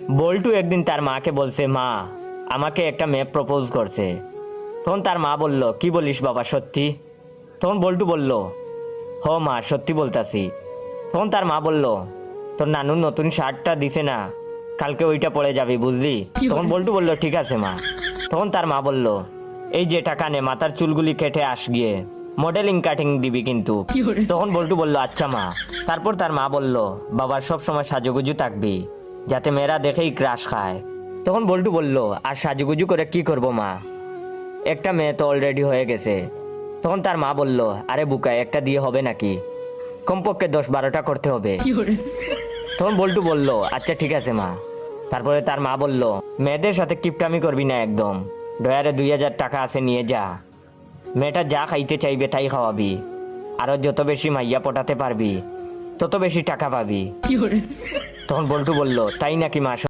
বল্টু একদিন তার মাকে বলছে, মা আমাকে একটা মেয়ে প্রপোজ করছে। তখন তার মা বলল, কি বলিস বাবা, সত্যি? তখন বল্টু বলল, হ মা, সত্যি বলতাছি। তখন তার মা বলল, তোর নানুর নতুন শার্টটা দিছে না, কালকে ওইটা পরে যাবি, বুঝলি? তখন বল্টু বলল, ঠিক আছে মা। তখন তার মা বলল, এই যে টাকা নে, মাথার চুলগুলি কেটে আস গিয়ে, মডেলিং কাটিং দিবি কিন্তু। তখন বল্টু বলল, আচ্ছা মা। তারপর তার মা বলল, বাবার সব সময় সাজুগুজু থাকবি, যাতে মেয়েরা দেখেই ক্রাশ খায়। তখন বল্টু বলল, আর সাজুগুজু করে কি করব মা, একটা মেয়ে তো অলরেডি হয়ে গেছে। তখন তার মা বলল, আরে বুকা, একটা দিয়ে হবে নাকি, কমপক্ষে 10-12টা করতে হবে। তখন বল্টু বলল, আচ্ছা ঠিক আছে মা। তারপরে তার মা বলল, মেয়েদের সাথে কিপটামি করবি না একদম, ডয়ারে 2000 টাকা আছে, নিয়ে যা, মেয়েটা যা খাইতে চাইবে তাই খাওয়াবি, আরো যত বেশি মাইয়া পটাতে পারবি তত বেশি টাকা পাবি। তখন বল্টু বলল, তাই নাকি মা?